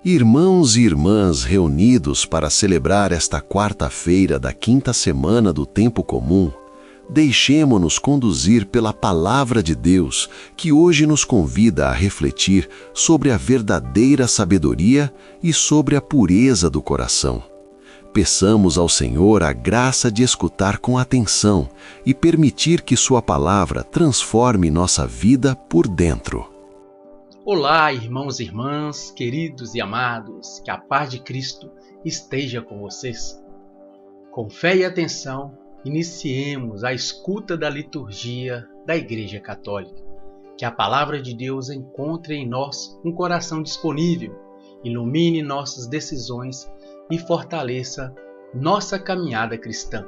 Irmãos e irmãs reunidos para celebrar esta quarta-feira da quinta semana do tempo comum, deixemo-nos conduzir pela palavra de Deus, que hoje nos convida a refletir sobre a verdadeira sabedoria e sobre a pureza do coração. Peçamos ao Senhor a graça de escutar com atenção e permitir que Sua palavra transforme nossa vida por dentro. Olá, irmãos e irmãs, queridos e amados, que a paz de Cristo esteja com vocês. Com fé e atenção, iniciemos a escuta da liturgia da Igreja Católica. Que a palavra de Deus encontre em nós um coração disponível, ilumine nossas decisões e fortaleça nossa caminhada cristã,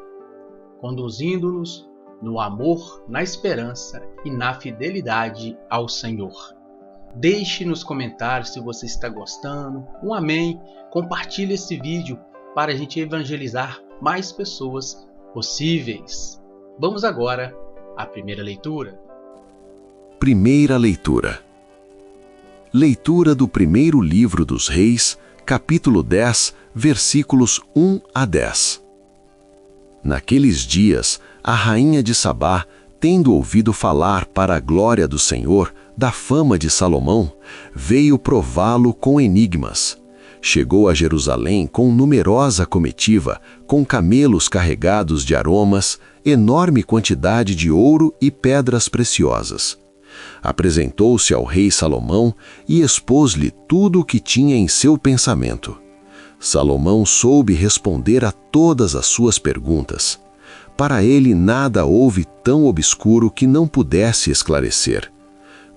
conduzindo-nos no amor, na esperança e na fidelidade ao Senhor. Deixe nos comentários se você está gostando, um amém, compartilhe esse vídeo para a gente evangelizar mais pessoas possíveis. Vamos agora à primeira leitura. Primeira leitura. Leitura do primeiro livro dos Reis, capítulo 10, versículos 1 a 10. Naqueles dias, a rainha de Sabá, tendo ouvido falar para a glória do Senhor da fama de Salomão, veio prová-lo com enigmas. Chegou a Jerusalém com numerosa comitiva, com camelos carregados de aromas, enorme quantidade de ouro e pedras preciosas. Apresentou-se ao rei Salomão e expôs-lhe tudo o que tinha em seu pensamento. Salomão soube responder a todas as suas perguntas. Para ele nada houve tão obscuro que não pudesse esclarecer.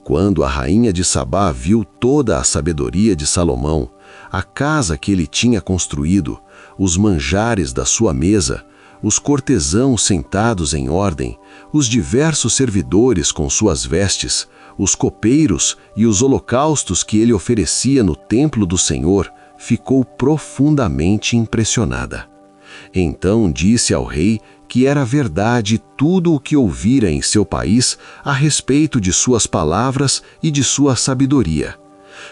Quando a rainha de Sabá viu toda a sabedoria de Salomão, a casa que ele tinha construído, os manjares da sua mesa, os cortesãos sentados em ordem, os diversos servidores com suas vestes, os copeiros e os holocaustos que ele oferecia no templo do Senhor, ficou profundamente impressionada. Então disse ao rei que era verdade tudo o que ouvira em seu país a respeito de suas palavras e de sua sabedoria.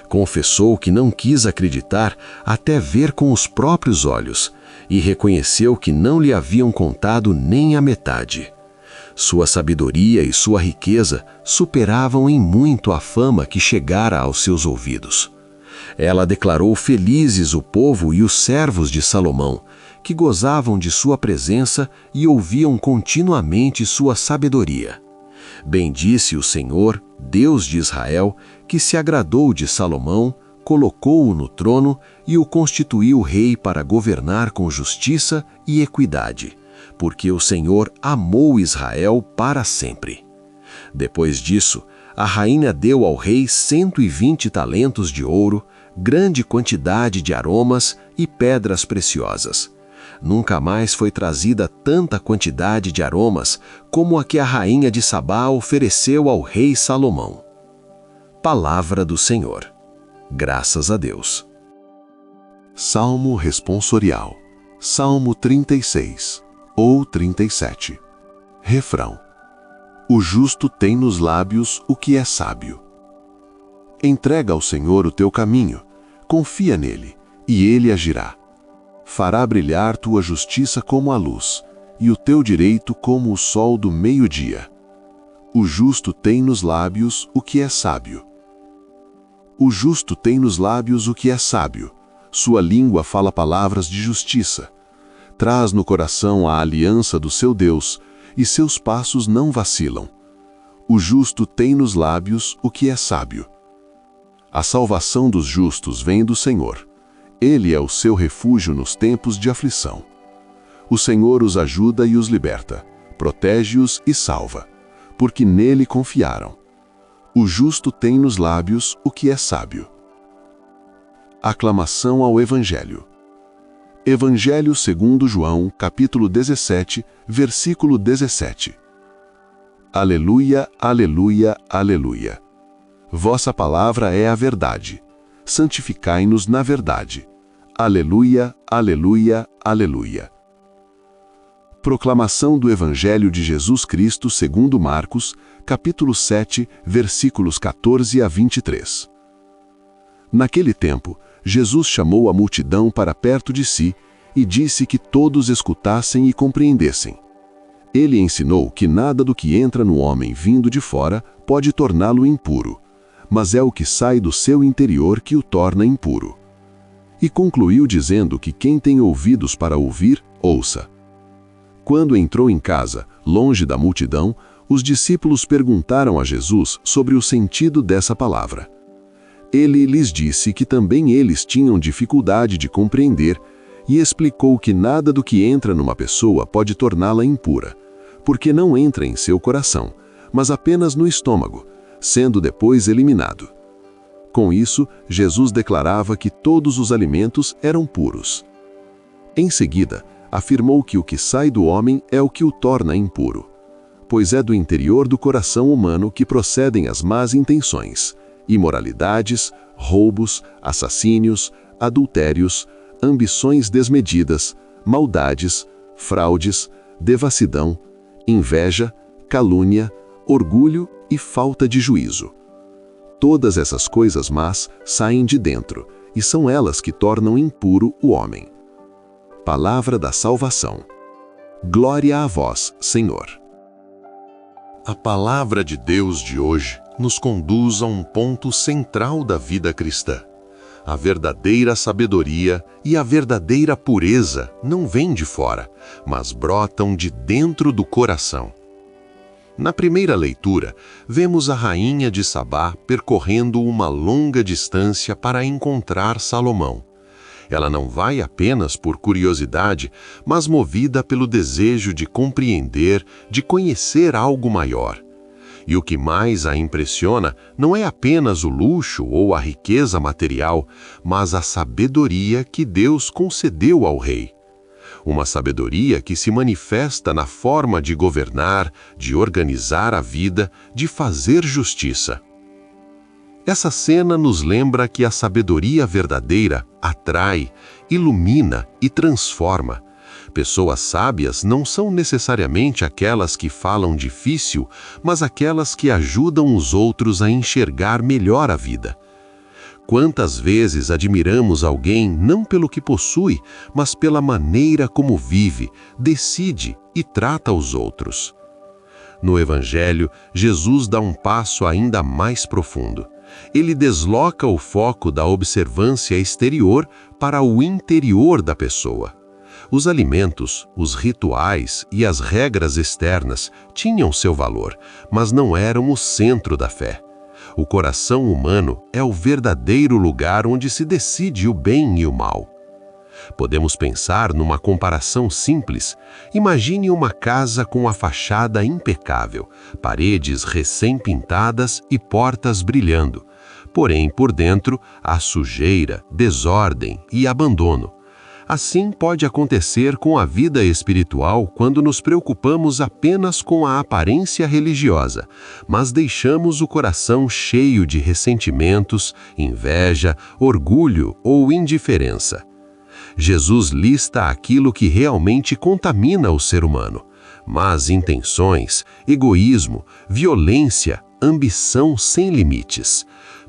Confessou que não quis acreditar até ver com os próprios olhos e reconheceu que não lhe haviam contado nem a metade. Sua sabedoria e sua riqueza superavam em muito a fama que chegara aos seus ouvidos. Ela declarou felizes o povo e os servos de Salomão, que gozavam de sua presença e ouviam continuamente sua sabedoria. Bendisse o Senhor, Deus de Israel, que se agradou de Salomão, colocou-o no trono e o constituiu rei para governar com justiça e equidade, porque o Senhor amou Israel para sempre. Depois disso, a rainha deu ao rei 120 talentos de ouro, grande quantidade de aromas e pedras preciosas. Nunca mais foi trazida tanta quantidade de aromas como a que a rainha de Sabá ofereceu ao rei Salomão. Palavra do Senhor. Graças a Deus. Salmo responsorial. Salmo 36 ou 37. Refrão. O justo tem nos lábios o que é sábio. Entrega ao Senhor o teu caminho, confia nele, e ele agirá. Fará brilhar tua justiça como a luz, e o teu direito como o sol do meio-dia. O justo tem nos lábios o que é sábio. O justo tem nos lábios o que é sábio. Sua língua fala palavras de justiça. Traz no coração a aliança do seu Deus, e seus passos não vacilam. O justo tem nos lábios o que é sábio. A salvação dos justos vem do Senhor. Ele é o seu refúgio nos tempos de aflição. O Senhor os ajuda e os liberta, protege-os e salva, porque nele confiaram. O justo tem nos lábios o que é sábio. Aclamação ao Evangelho. Evangelho segundo João, capítulo 17, versículo 17. Aleluia, aleluia, aleluia. Vossa palavra é a verdade. Santificai-nos na verdade. Aleluia, aleluia, aleluia. Proclamação do Evangelho de Jesus Cristo segundo Marcos, capítulo 7, versículos 14 a 23. Naquele tempo, Jesus chamou a multidão para perto de si e disse que todos escutassem e compreendessem. Ele ensinou que nada do que entra no homem vindo de fora pode torná-lo impuro, mas é o que sai do seu interior que o torna impuro. E concluiu dizendo que quem tem ouvidos para ouvir, ouça. Quando entrou em casa, longe da multidão, os discípulos perguntaram a Jesus sobre o sentido dessa palavra. Ele lhes disse que também eles tinham dificuldade de compreender e explicou que nada do que entra numa pessoa pode torná-la impura, porque não entra em seu coração, mas apenas no estômago, sendo depois eliminado. Com isso, Jesus declarava que todos os alimentos eram puros. Em seguida, afirmou que o que sai do homem é o que o torna impuro, pois é do interior do coração humano que procedem as más intenções, imoralidades, roubos, assassínios, adultérios, ambições desmedidas, maldades, fraudes, devassidão, inveja, calúnia, orgulho e falta de juízo. Todas essas coisas más saem de dentro, e são elas que tornam impuro o homem. Palavra da salvação. Glória a vós, Senhor. A palavra de Deus de hoje nos conduz a um ponto central da vida cristã. A verdadeira sabedoria e a verdadeira pureza não vêm de fora, mas brotam de dentro do coração. Na primeira leitura, vemos a rainha de Sabá percorrendo uma longa distância para encontrar Salomão. Ela não vai apenas por curiosidade, mas movida pelo desejo de compreender, de conhecer algo maior. E o que mais a impressiona não é apenas o luxo ou a riqueza material, mas a sabedoria que Deus concedeu ao rei. Uma sabedoria que se manifesta na forma de governar, de organizar a vida, de fazer justiça. Essa cena nos lembra que a sabedoria verdadeira atrai, ilumina e transforma. Pessoas sábias não são necessariamente aquelas que falam difícil, mas aquelas que ajudam os outros a enxergar melhor a vida. Quantas vezes admiramos alguém não pelo que possui, mas pela maneira como vive, decide e trata os outros. No Evangelho, Jesus dá um passo ainda mais profundo. Ele desloca o foco da observância exterior para o interior da pessoa. Os alimentos, os rituais e as regras externas tinham seu valor, mas não eram o centro da fé. O coração humano é o verdadeiro lugar onde se decide o bem e o mal. Podemos pensar numa comparação simples. Imagine uma casa com a fachada impecável, paredes recém-pintadas e portas brilhando. Porém, por dentro, há sujeira, desordem e abandono. Assim pode acontecer com a vida espiritual quando nos preocupamos apenas com a aparência religiosa, mas deixamos o coração cheio de ressentimentos, inveja, orgulho ou indiferença. Jesus lista aquilo que realmente contamina o ser humano: más intenções, egoísmo, violência, ambição sem limites.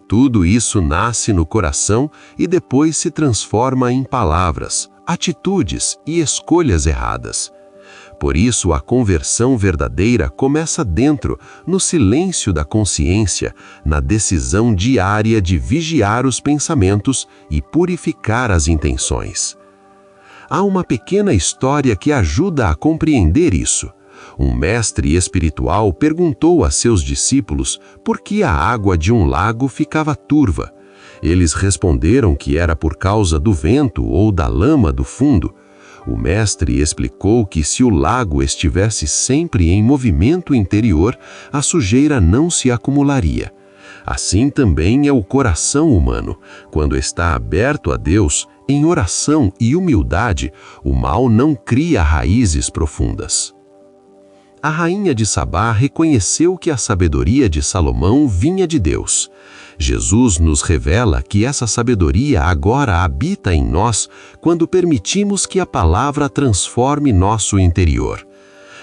Tudo isso nasce no coração e depois se transforma em palavras, atitudes e escolhas erradas. Por isso, a conversão verdadeira começa dentro, no silêncio da consciência, na decisão diária de vigiar os pensamentos e purificar as intenções. Há uma pequena história que ajuda a compreender isso. Um mestre espiritual perguntou a seus discípulos por que a água de um lago ficava turva. Eles responderam que era por causa do vento ou da lama do fundo. O mestre explicou que se o lago estivesse sempre em movimento interior, a sujeira não se acumularia. Assim também é o coração humano. Quando está aberto a Deus, em oração e humildade, o mal não cria raízes profundas. A rainha de Sabá reconheceu que a sabedoria de Salomão vinha de Deus. Jesus nos revela que essa sabedoria agora habita em nós quando permitimos que a palavra transforme nosso interior.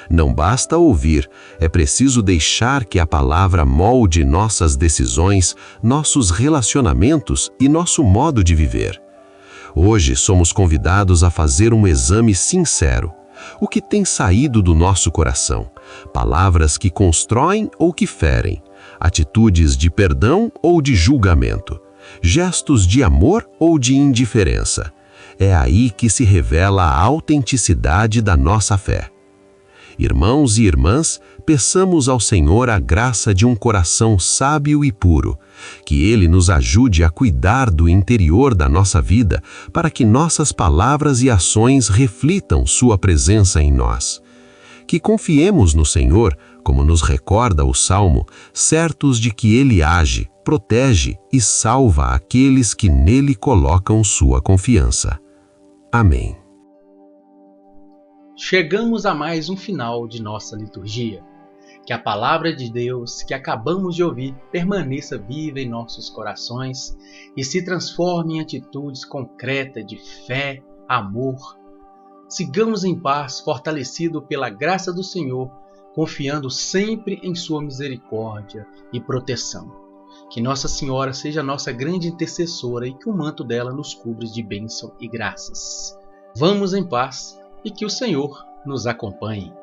Não basta ouvir, é preciso deixar que a palavra molde nossas decisões, nossos relacionamentos e nosso modo de viver. Hoje somos convidados a fazer um exame sincero. O que tem saído do nosso coração? Palavras que constroem ou que ferem? Atitudes de perdão ou de julgamento? Gestos de amor ou de indiferença? É aí que se revela a autenticidade da nossa fé. Irmãos e irmãs, peçamos ao Senhor a graça de um coração sábio e puro, que Ele nos ajude a cuidar do interior da nossa vida para que nossas palavras e ações reflitam Sua presença em nós. Que confiemos no Senhor, como nos recorda o Salmo, certos de que Ele age, protege e salva aqueles que nele colocam sua confiança. Amém. Chegamos a mais um final de nossa liturgia. Que a palavra de Deus que acabamos de ouvir permaneça viva em nossos corações e se transforme em atitudes concretas de fé, amor. Sigamos em paz, fortalecido pela graça do Senhor, confiando sempre em sua misericórdia e proteção. Que Nossa Senhora seja nossa grande intercessora e que o manto dela nos cubra de bênção e graças. Vamos em paz e que o Senhor nos acompanhe.